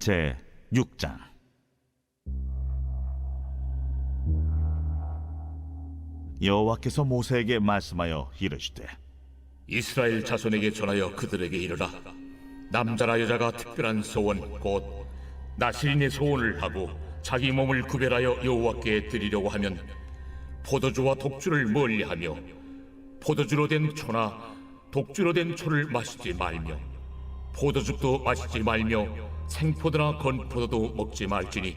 제 6장. 여호와께서 모세에게 말씀하여 이르시되, 이스라엘 자손에게 전하여 그들에게 이르라. 남자나 여자가 특별한 소원 곧 나실인의 소원을 하고 자기 몸을 구별하여 여호와께 드리려고 하면 포도주와 독주를 멀리하며 포도주로 된 초나 독주로 된 초를 마시지 말며 포도즙도 마시지 말며 생포도나 건포도도 먹지 말지니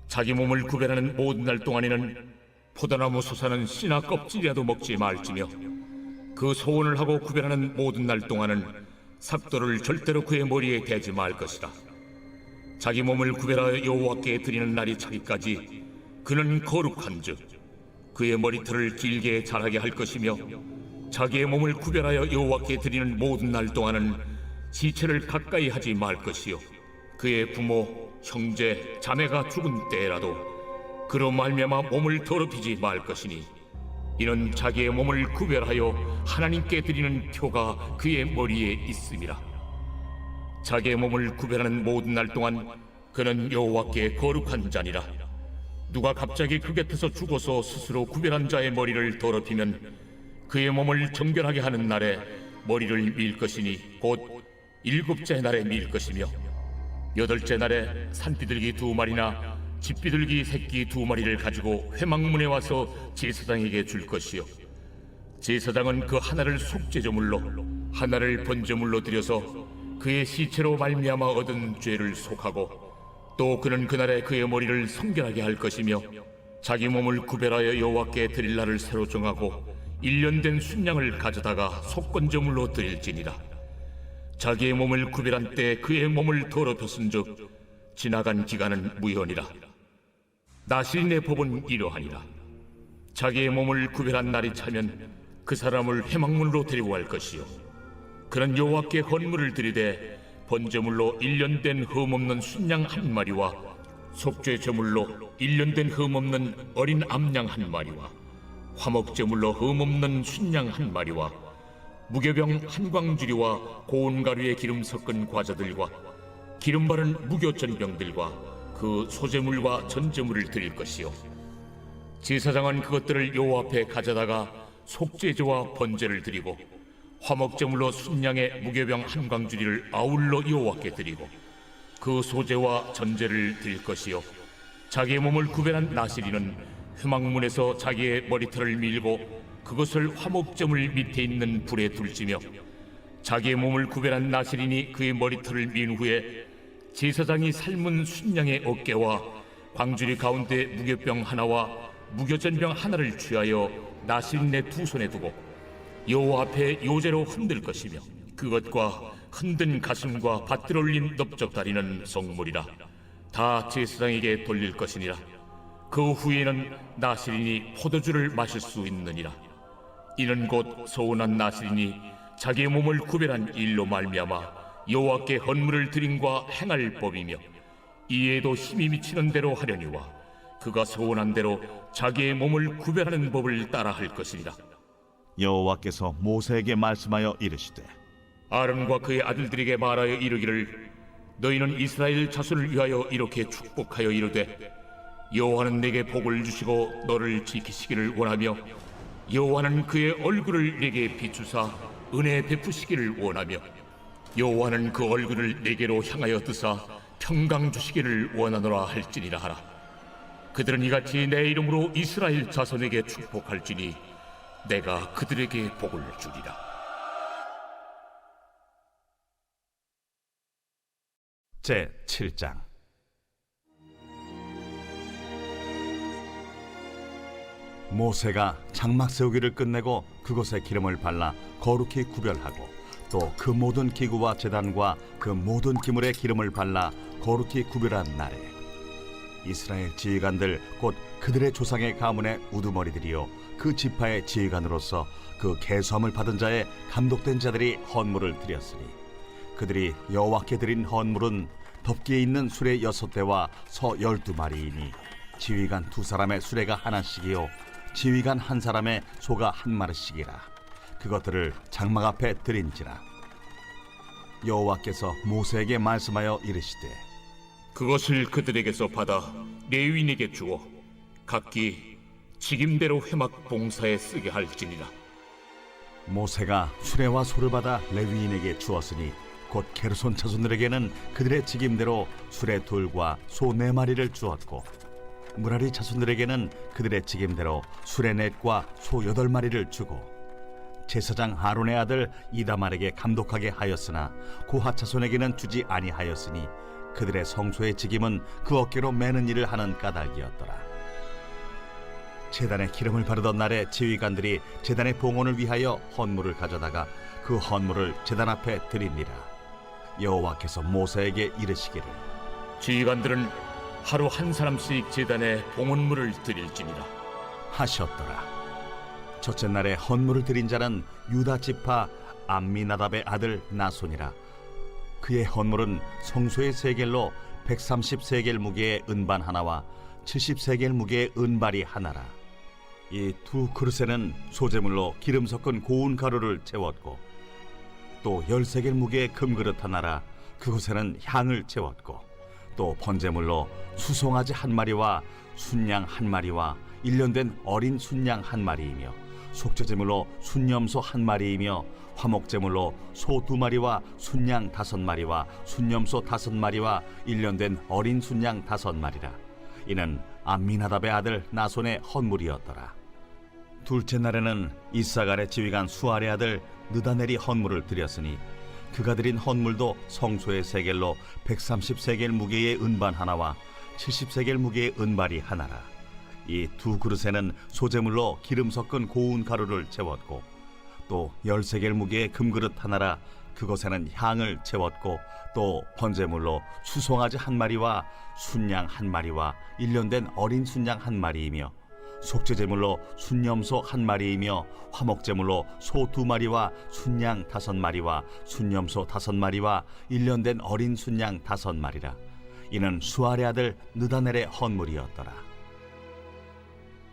자기 몸을 구별하는 모든 날 동안에는 포도나무 솟아는 씨나 껍질이라도 먹지 말지며 그 소원을 하고 구별하는 모든 날 동안은 삭도를 절대로 그의 머리에 대지 말 것이라. 자기 몸을 구별하여 여호와께 드리는 날이 차기까지 그는 거룩한즉 그의 머리털을 길게 자라게 할 것이며 자기의 몸을 구별하여 여호와께 드리는 모든 날 동안은 시체를 가까이 하지 말 것이요 그의 부모, 형제, 자매가 죽은 때라도 그로 말미암아 몸을 더럽히지 말 것이니 이는 자기의 몸을 구별하여 하나님께 드리는 표가 그의 머리에 있음이라. 자기의 몸을 구별하는 모든 날 동안 그는 여호와께 거룩한 자니라. 누가 갑자기 그 곁에서 죽어서 스스로 구별한 자의 머리를 더럽히면 그의 몸을 정결하게 하는 날에 머리를 밀 것이니 곧 일곱째 날에 밀 것이며 여덟째 날에 산비둘기 2마리나 집비둘기 새끼 2마리를 가지고 회막문에 와서 제사장에게 줄 것이요 제사장은 그 하나를 속죄제물로 하나를 번제물로 드려서 그의 시체로 말미암아 얻은 죄를 속하고 또 그는 그날에 그의 머리를 성결하게 할 것이며 자기 몸을 구별하여 여호와께 드릴 날을 새로 정하고 1년 된 순양을 가져다가 속건제물로 드릴지니라. 자기의 몸을 구별한 때 그의 몸을 더럽혔은즉 지나간 기간은 무효니라. 나실인의 법은 이러하니라. 자기의 몸을 구별한 날이 차면 그 사람을 회막문으로 데리고 갈 것이요 그는 여호와께 헌물을 드리되 번제물로 1년 된 흠없는 순양 1마리와 속죄제물로 1년 된 흠없는 어린 암양 1마리와 화목제물로 흠없는 순양 1마리와 무교병 1광주리와 고운 가루에 기름 섞은 과자들과 기름 바른 무교전병들과 그 소제물과 전제물을 드릴 것이요 제사장은 그것들을 여호와 앞에 가져다가 속죄제와 번제를 드리고 화목제물로 순양의 무교병 1광주리를 아울러 여호와께 드리고 그 소제와 전제를 드릴 것이요 자기의 몸을 구별한 나실인은 회막문에서 자기의 머리털을 밀고 그것을 화목제물 밑에 있는 불에 둘지며 자기의 몸을 구별한 나실인이 그의 머리털을 민 후에 제사장이 삶은 순양의 어깨와 광주리 가운데 무교병 하나와 무교전병 하나를 취하여 나실인의 2손에 두고 여호와 앞에 요제로 흔들 것이며 그것과 흔든 가슴과 밭들 올린 넓적다리는 성물이라. 다 제사장에게 돌릴 것이니라. 그 후에는 나실인이 포도주를 마실 수 있느니라. 이는 곧 소원한 나실인이 자기의 몸을 구별한 일로 말미암아 여호와께 헌물을 드림과 행할 법이며 이에도 힘이 미치는 대로 하려니와 그가 소원한 대로 자기의 몸을 구별하는 법을 따라 할 것이니라. 여호와께서 모세에게 말씀하여 이르시되, 아론과 그의 아들들에게 말하여 이르기를 너희는 이스라엘 자손을 위하여 이렇게 축복하여 이르되 여호와는 내게 복을 주시고 너를 지키시기를 원하며 여호와는 그의 얼굴을 내게 비추사 은혜 베푸시기를 원하며 여호와는 그 얼굴을 내게로 향하여 드사 평강 주시기를 원하노라 할지니라 하라. 그들은 이같이 내 이름으로 이스라엘 자손에게 축복할지니 내가 그들에게 복을 주리라. 제 7장. 모세가 장막 세우기를 끝내고 그곳에 기름을 발라 거룩히 구별하고 또 그 모든 기구와 제단과 그 모든 기물에 기름을 발라 거룩히 구별한 날에 이스라엘 지휘관들 곧 그들의 조상의 가문의 우두머리들이요 그 지파의 지휘관으로서 그 계수함을 받은 자의 감독된 자들이 헌물을 드렸으니 그들이 여호와께 드린 헌물은 덮기에 있는 수레 6대와 서 12마리이니 지휘관 2사람의 수레가 하나씩이요 지휘관 1사람의 소가 1마리씩이라. 그것들을 장막 앞에 드린지라. 여호와께서 모세에게 말씀하여 이르시되 그것을 그들에게서 받아 레위인에게 주어 각기 직임대로 회막 봉사에 쓰게 할지니라. 모세가 수레와 소를 받아 레위인에게 주었으니 곧 게르손 자손들에게는 그들의 직임대로 수레 둘과 소 4마리를 주었고 무라리 자손들에게는 그들의 직임대로 수레 넷과 소 8마리를 주고 제사장 아론의 아들 이다말에게 감독하게 하였으나 고핫 자손에게는 주지 아니하였으니 그들의 성소의 직임은 그 어깨로 매는 일을 하는 까닭이었더라. 제단에 기름을 바르던 날에 지휘관들이 제단의 봉헌을 위하여 헌물을 가져다가 그 헌물을 제단 앞에 드립니다. 여호와께서 모세에게 이르시기를 지휘관들은 하루 한 사람씩 제단에 봉헌물을 드릴지니라. 하셨더라. 첫째 날에 헌물을 드린 자는 유다 지파 암미나답의 아들 나손이라. 그의 헌물은 성소의 세겔로 130세겔 무게의 은반 하나와 70세겔 무게의 은발이 하나라. 이 두 그릇에는 소재물로 기름 섞은 고운 가루를 채웠고 또 10세겔 무게의 금그릇 하나라. 그곳에는 향을 채웠고 또 번제물로 수송아지 1마리와 순양 1마리와 1년 된 어린 순양 1마리이며 속죄제물로 순염소 1마리이며 화목제물로 소 2마리와 순양 5마리와 순염소 5마리와 1년 된 어린 순양 5마리라. 이는 암미나답의 아들 나손의 헌물이었더라. 둘째 날에는 이사갈의 지휘관 수알의 아들 느다넬이 헌물을 드렸으니 그가 드린 헌물도 성소의 세겔로 130세겔 무게의 은반 하나와 70세겔 무게의 은발이 하나라. 이 두 그릇에는 소재물로 기름 섞은 고운 가루를 채웠고 또 10세겔 무게의 금그릇 하나라. 그것에는 향을 채웠고 또 번제물로 수송아지 1마리와 순양 1마리와 1년 된 어린 순양 1마리이며 속죄제물로 순염소 1마리이며 화목제물로 소 2마리와 순양 5마리와 순염소 5마리와 1년 된 어린 순양 5마리라. 이는 수알의 아들 느다넬의 헌물이었더라.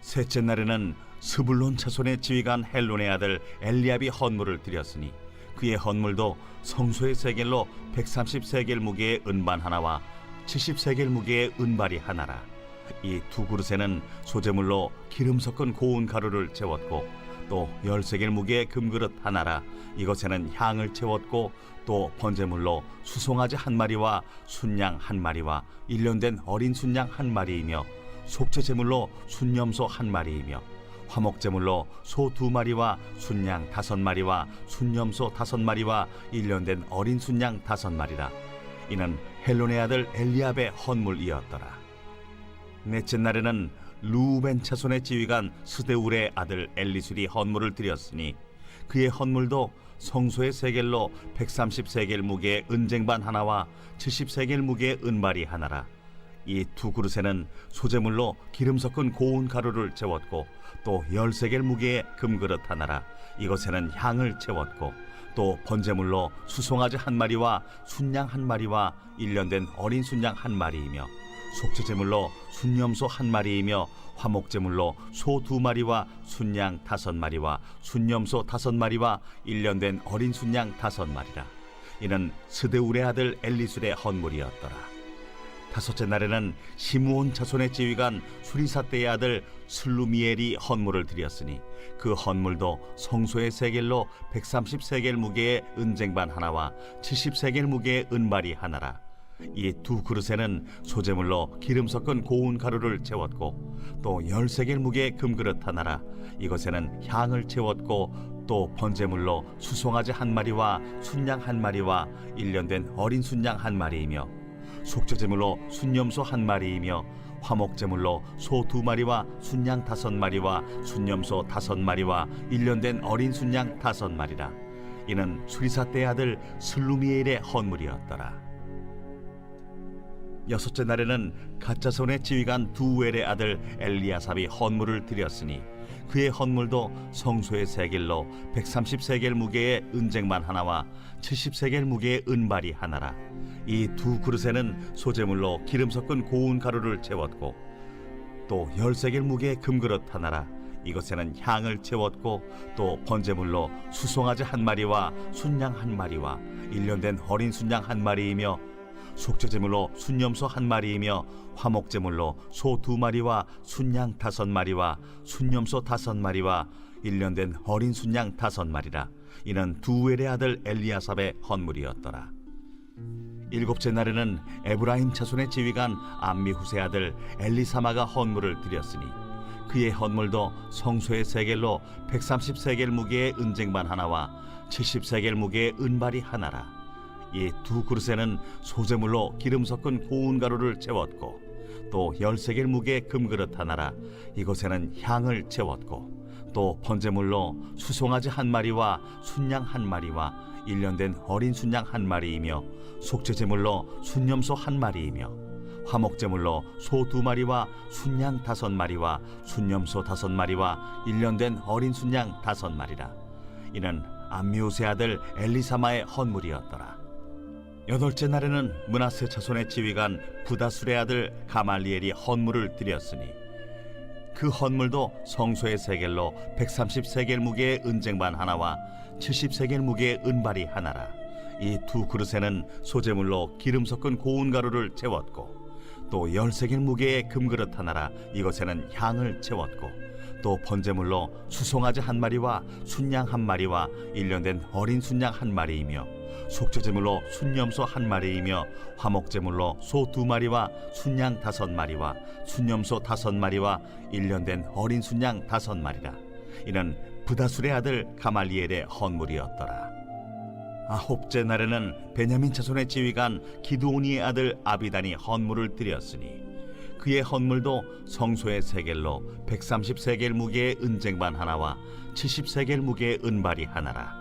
셋째 날에는 스불론 자손의 지휘관 헬론의 아들 엘리압이 헌물을 드렸으니 그의 헌물도 성소의 세겔로 130세겔 무게의 은반 하나와 70세겔 무게의 은발이 하나라. 이 두 그릇에는 소재물로 기름 섞은 고운 가루를 채웠고 또 10세겔 무게의 금그릇 하나라. 이것에는 향을 채웠고 또 번제물로 수송아지 1마리와 순양 1마리와 1년 된 어린 순양 1마리이며 속죄제물로 순염소 1마리이며 화목제물로 소 2마리와 순양 5마리와 순염소 5마리와 1년 된 어린 순양 5마리라. 이는 헬론의 아들 엘리압의 헌물이었더라. 넷째 날에는 루벤 자손의 지휘관 스데울의 아들 엘리술이 헌물을 드렸으니 그의 헌물도 성소의 세겔로 130세겔 무게의 은쟁반 하나와 70세겔 무게의 은발이 하나라. 이 두 그릇에는 소재물로 기름 섞은 고운 가루를 채웠고 또 10세겔 무게의 금그릇 하나라. 이것에는 향을 채웠고 또 번제물로 수송아지 1마리와 순양 1마리와 1년 된 어린 순양 1마리이며 속죄제물로 순염소 1마리이며 화목제물로 소 2마리와 순양 5마리와 순염소 5마리와 1년 된 어린 순양 5마리라. 이는 스데울의 아들 엘리술의 헌물이었더라. 다섯째 날에는 시므온 자손의 지휘관 수리사떼의 아들 슬루미엘이 헌물을 드렸으니 그 헌물도 성소의 세겔로 130세겔 무게의 은쟁반 하나와 70세겔 무게의 은발이 하나라. 이 두 그릇에는 소재물로 기름 섞은 고운 가루를 채웠고 또 10세겔 무게의 금그릇 하나라. 이것에는 향을 채웠고 또 번제물로 수송아지 1마리와 순양 1마리와 1년 된 어린 순양 1마리이며 속죄제물로 순염소 1마리이며 화목제물로 소 2마리와 순양 5마리와 순염소 5마리와 1년 된 어린 순양 5마리라. 이는 수리사떼의 아들 슬루미엘의 헌물이었더라. 여섯째 날에는 갓자손의 지휘관 두엘의 아들 엘리아삽이 헌물을 드렸으니 그의 헌물도 성소의 세겔로 130세겔 무게의 은쟁반 하나와 70세겔 무게의 은발이 하나라. 이 두 그릇에는 소재물로 기름 섞은 고운 가루를 채웠고 또 10세겔 무게의 금그릇 하나라. 이것에는 향을 채웠고 또 번제물로 수송아지 1마리와 순양 1마리와 1년 된 어린 순양 1마리이며 속죄제물로 순염소 1마리이며 화목제물로 소 2마리와 순양 5마리와 순염소 5마리와 1년 된 어린 순양 5마리라. 이는 두엘의 아들 엘리아삽의 헌물이었더라. 7째 날에는 에브라임 자손의 지휘관 암미후세 아들 엘리사마가 헌물을 드렸으니 그의 헌물도 성소의 세겔로 130세겔 무게의 은쟁반 하나와 70세겔 무게의 은발이 하나라. 이 두 그릇에는 소제물로 기름 섞은 고운 가루를 채웠고 또 10세겔 무게의 금그릇 하나라. 이곳에는 향을 채웠고 또 번제물로 수송아지 1마리와 순양 1마리와 1년 된 어린 순양 1마리이며 속죄제물로 순염소 1마리이며 화목제물로 소 2마리와 순양 5마리와 순염소 5마리와 1년 된 어린 순양 5마리라. 이는 암미우세 아들 엘리사마의 헌물이었더라. 8째 날에는 므낫세 자손의 지휘관 부다술의 아들 가말리엘이 헌물을 드렸으니 그 헌물도 성소의 세겔로 130세겔 무게의 은쟁반 하나와 70세겔 무게의 은발이 하나라. 이 두 그릇에는 소제물로 기름 섞은 고운 가루를 채웠고 또 10세겔 무게의 금그릇 하나라. 이것에는 향을 채웠고 또 번제물로 수송아지 1마리와 순양 1마리와 1년 된 어린 순양 1마리이며 속죄제물로 순염소 1마리이며 화목제물로 소 2마리와 순양 5마리와 순염소 5마리와 1년 된 어린 순양 5마리라. 이는 부다술의 아들 가말리엘의 헌물이었더라. 9째 날에는 베냐민 자손의 지휘관 기드오니의 아들 아비단이 헌물을 드렸으니 그의 헌물도 성소의 세겔로 130세겔 무게의 은쟁반 하나와 70세겔 무게의 은발이 하나라.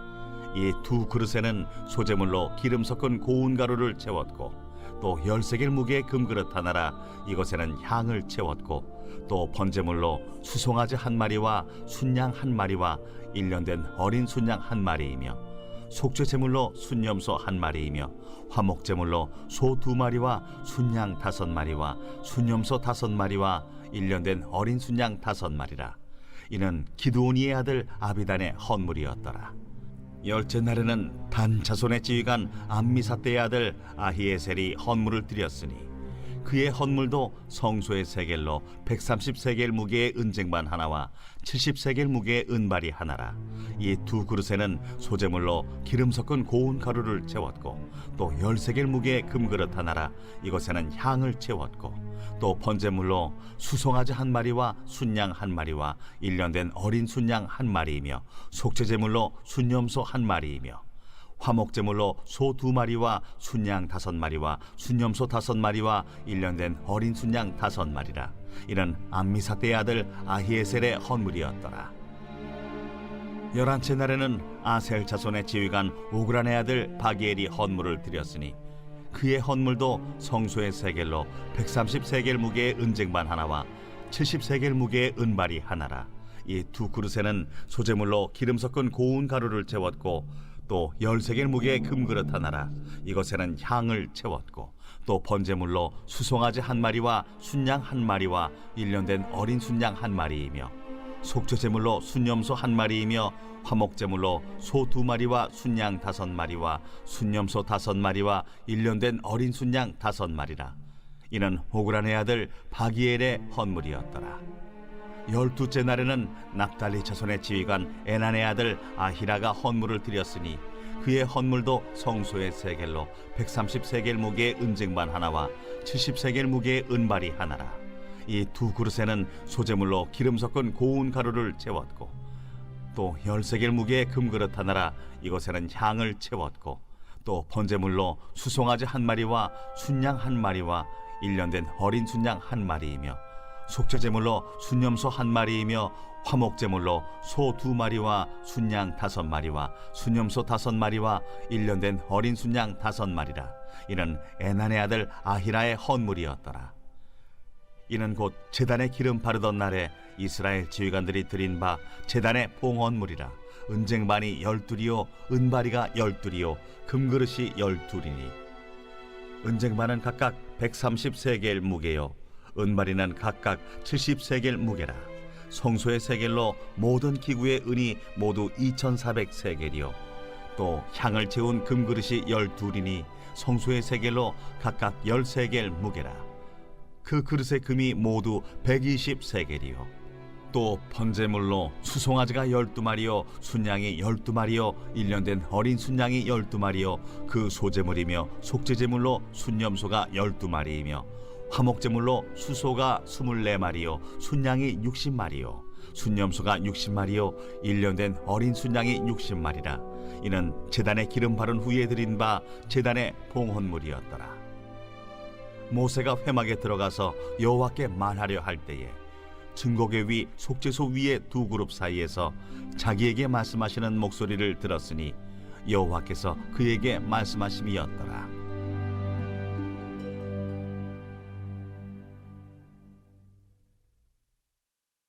이 두 그릇에는 소제물로 기름 섞은 고운 가루를 채웠고 또 10세겔 무게의 금그릇 하나라. 이것에는 향을 채웠고 또 번제물로 수송아지 1마리와 순양 1마리와 1년 된 어린 순양 1마리이며 속죄제물로 순염소 1마리이며 화목제물로 소 2마리와 순양 5마리와 순염소 5마리와 1년 된 어린 순양 5마리라. 이는 기드오니의 아들 아비단의 헌물이었더라. 10째 날에는 단 자손의 지휘관 암미사떼의 아들 아히에셀이 헌물을 드렸으니 그의 헌물도 성소의 세겔로 130세겔 무게의 은쟁반 하나와 70세겔 무게의 은발이 하나라. 이 두 그릇에는 소제물로 기름 섞은 고운 가루를 채웠고 또 10세겔 무게의 금그릇 하나라. 이것에는 향을 채웠고 또 번제물로 수송아지 1마리와 순양 1마리와 1년 된 어린 순양 1마리이며 속죄제물로 순염소 1마리이며 화목제물로 소 2마리와 순양 5마리와 순염소 5마리와 1년 된 어린 순양 5마리라. 이는 암미사떼의 아들 아히에셀의 헌물이었더라. 11째 날에는 아셀 자손의 지휘관 오그란의 아들 바기엘이 헌물을 드렸으니 그의 헌물도 성소의 세겔로 130세겔 무게의 은쟁반 하나와 70세겔 무게의 은발이 하나라. 이 두 그릇에는 소제물로 기름 섞은 고운 가루를 채웠고 또 10세겔 무게의 금그릇 하나라. 이것에는 향을 채웠고 또 번제물로 수송아지 1마리와 순양 1마리와 1년 된 어린 순양 1마리이며 속죄제물로 순염소 1마리이며 화목제물로 소 2마리와 순양 5마리와 순염소 5마리와 1년 된 어린 순양 5마리라. 이는 오그란의 아들 바기엘의 헌물이었더라. 12째 날에는 납달리 자손의 지휘관 에난의 아들 아히라가 헌물을 드렸으니 그의 헌물도 성소의 세겔로 130세겔 무게의 은쟁반 하나와 70세겔 무게의 은발이 하나라. 이 두 그릇에는 소제물로 기름 섞은 고운 가루를 채웠고 또 10세겔 무게의 금그릇 하나라. 이것에는 향을 채웠고 또 번제물로 수송아지 1마리와 순양 1마리와 1년 된 어린 순양 1마리이며 속죄제물로 순염소 1마리이며 화목제물로 소 2마리와 순양 5마리와 순염소 5마리와 1년 된 어린 순양 5마리라. 이는 에난의 아들 아히라의 헌물이었더라. 이는 곧 제단에 기름 바르던 날에 이스라엘 지휘관들이 드린 바 제단의 봉헌물이라. 은쟁반이 12이요 은바리가 12이요 금그릇이 12이니 은쟁반은 각각 130세겔 무게요 은바리는 각각 70세겔 무게라. 성소의 세겔로 모든 기구의 은이 모두 2400세겔이요 또 향을 채운 금그릇이 12이니 성소의 세겔로 각각 13겔 무게라. 그 그릇의 금이 모두 120세겔이요. 또 번제물로 수송아지가 12마리요 순양이 12마리요 1년 된 어린 순양이 12마리요 그 소제물이며 속죄제물로 순염소가 12마리이며 화목제물로 수소가 24마리요 순양이 60마리요 순염소가 60마리요 1년 된 어린 순양이 60마리라. 이는 제단에 기름 바른 후에 드린 바 제단의 봉헌물이었더라. 모세가 회막에 들어가서 여호와께 말하려 할 때에 증거궤 위 속죄소 위의 두 그룹 사이에서 자기에게 말씀하시는 목소리를 들었으니 여호와께서 그에게 말씀하심이었더라.